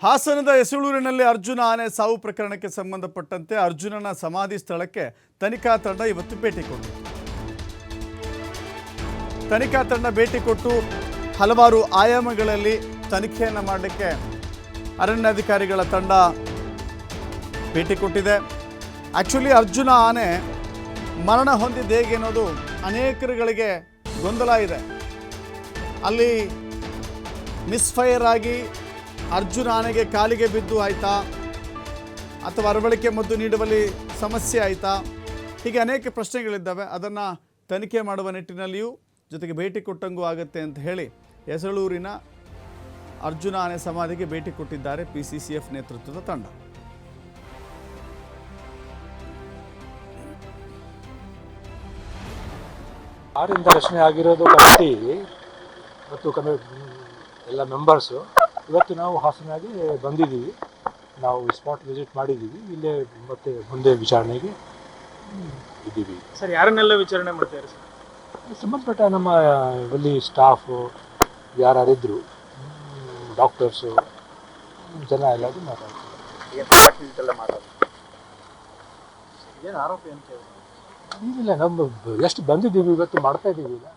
ಹಾಸನದ ಎಸಳೂರಿನಲ್ಲಿ ಅರ್ಜುನ ಆನೆ ಸಾವು ಪ್ರಕರಣಕ್ಕೆ ಸಂಬಂಧಪಟ್ಟಂತೆ ಅರ್ಜುನನ ಸಮಾಧಿ ಸ್ಥಳಕ್ಕೆ ತನಿಖಾ ತಂಡ ಇವತ್ತು ಭೇಟಿ ಕೊಟ್ಟಿತು. ತನಿಖಾ ತಂಡ ಭೇಟಿ ಕೊಟ್ಟು ಹಲವಾರು ಆಯಾಮಗಳಲ್ಲಿ ತನಿಖೆಯನ್ನು ಮಾಡಲಿಕ್ಕೆ ಅರಣ್ಯಾಧಿಕಾರಿಗಳ ತಂಡ ಭೇಟಿ ಕೊಟ್ಟಿದೆ. ಆ್ಯಕ್ಚುಲಿ ಅರ್ಜುನ ಆನೆ ಮರಣ ಹೊಂದಿದ್ದು ಹೇಗೆ ಅನ್ನೋದು ಅನೇಕರುಗಳಿಗೆ ಗೊಂದಲ ಇದೆ. ಅಲ್ಲಿ ಮಿಸ್ಫೈರ್ ಆಗಿ ಅರ್ಜುನ ಆನೆಗೆ ಕಾಲಿಗೆ ಬಿದ್ದು ಆಯಿತಾ, ಅಥವಾ ಅರವಳಿಕೆ ಮದ್ದು ನೀಡುವಲ್ಲಿ ಸಮಸ್ಯೆ ಆಯಿತಾ, ಹೀಗೆ ಅನೇಕ ಪ್ರಶ್ನೆಗಳಿದ್ದಾವೆ. ಅದನ್ನು ತನಿಖೆ ಮಾಡುವ ನಿಟ್ಟಿನಲ್ಲಿಯೂ ಜೊತೆಗೆ ಭೇಟಿ ಕೊಟ್ಟಂಗೂ ಆಗುತ್ತೆ ಅಂತ ಹೇಳಿ ಎಸಳೂರಿನ ಅರ್ಜುನ ಆನೆ ಸಮಾಧಿಗೆ ಭೇಟಿ ಕೊಟ್ಟಿದ್ದಾರೆ PCCF ನೇತೃತ್ವದ ತಂಡ. ಆರಿಂದ ರಚನೆ ಆಗಿರೋದು ಕಮಿಟಿ ಮತ್ತು ಎಲ್ಲ ಮೆಂಬರ್ಸು ಇವತ್ತು ನಾವು ಹಾಸನಾಗಿ ಬಂದಿದ್ದೀವಿ. ನಾವು ಸ್ಪಾಟ್ ವಿಸಿಟ್ ಮಾಡಿದ್ದೀವಿ. ಇಲ್ಲೇ ಮತ್ತೆ ಮುಂದೆ ವಿಚಾರಣೆಗೆ ಇದ್ದೀವಿ. ಸರ್, ಯಾರನ್ನೆಲ್ಲ ವಿಚಾರಣೆ ಮಾಡ್ತಾರೆ ಸರ್? ಸಂಬಂಧಪಟ್ಟ ನಮ್ಮ ಇಲ್ಲಿ ಸ್ಟಾಫು ಯಾರಿದ್ರು, ಡಾಕ್ಟರ್ಸು, ಜನ ಎಲ್ಲರೂ ಮಾತಾಡ್ತಾರೆ. ಏನು ಆರೋಪ ಏನು ಕೇಳಿ? ಏನಿಲ್ಲ, ನಮ್ಮ ಎಷ್ಟು ಬಂದಿದ್ದೀವಿ ಇವತ್ತು ಮಾಡ್ತಾ ಇದ್ದೀವಿ. ಈಗ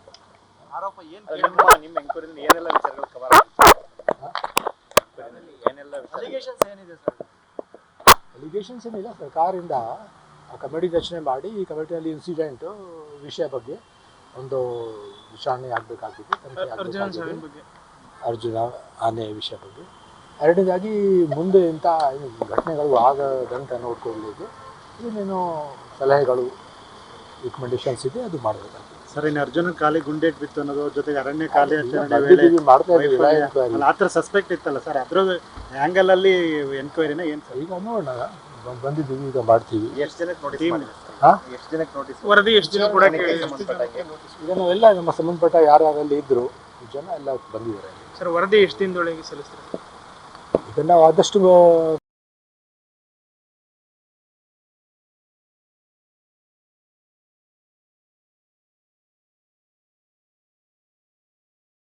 ಆರೋಪ ಏನು? ನಿಮ್ಮ ಎಂಕ್ವೈರಿಯಿಂದ ಏನೆಲ್ಲ ವಿಚಾರಗಳು ಕವರ್ ಏನೆಲ್ಲ ಅಲಿಗೇಷನ್ಸ್ ಏನಿದೆ ಸರ್? ಅಲಿಗೇಷನ್ಸ್ ಏನಿಲ್ಲ. ಸರ್ಕಾರದಿಂದ ಆ ಕಮಿಟಿ ರಚನೆ ಮಾಡಿ ಈ ಕಮಿಟಿಯಲ್ಲಿ ಇನ್ಸಿಡೆಂಟು ವಿಷಯ ಬಗ್ಗೆ ಒಂದು ವಿಚಾರಣೆ ಆಗಬೇಕಾಗಿದೆ. ಅರ್ಜುನ ಆನೆ ವಿಷಯ ಬಗ್ಗೆ. ಎರಡನೇದಾಗಿ ಮುಂದೆ ಇಂಥ ಘಟನೆಗಳು ಆಗದಂತೆ ನೋಡ್ಕೊಳ್ಳಲಿಕ್ಕೆ ಏನೇನೋ ಸಲಹೆಗಳು ರಿಕಮೆಂಡೇಶನ್ಸ್ ಇದೆ, ಅದು ಮಾಡಬೇಕಾಗಿದೆ. ಸರ್, ಇನ್ನು ಅರ್ಜುನ ಖಾಲಿ ಗುಂಡೇಟ್ ಬಿತ್ತು ಅನ್ನೋದು ಜೊತೆಗೆ ಅರಣ್ಯ ಖಾಲಿ ಮಾಡ್ತಾ ಇದ್ದೀವಿ. ಆ ಥರ ಸಸ್ಪೆಕ್ಟ್ ಇತ್ತಲ್ಲ ಸರ್, ಅದ್ರ ಆ್ಯಂಗಲಲ್ಲಿ ಎನ್ಕ್ವೈರಿನ ಏನು ಸರ್? ಈಗ ನೋಡೋಣ, ಬಂದಿದ್ದೀವಿ, ಈಗ ಮಾಡ್ತೀವಿ. ಎಷ್ಟು ಜನಕ್ಕೆ ನೋಟಿಸ್ ವರದಿ ಎಷ್ಟು ಜನ ಕೂಡ ಈಗ ನಾವೆಲ್ಲ ನಮ್ಮ ಸಂಬಂಧಪಟ್ಟ ಯಾರಲ್ಲಿ ಇದ್ರು ಜನ ಎಲ್ಲ ಬಂದಿದ್ದಾರೆ. ಸರ್, ವರದಿ ಎಷ್ಟು ದಿನದೊಳಗೆ ಸಲ್ಲಿಸ್ತಾರೆ? ಇದನ್ನು ಆದಷ್ಟು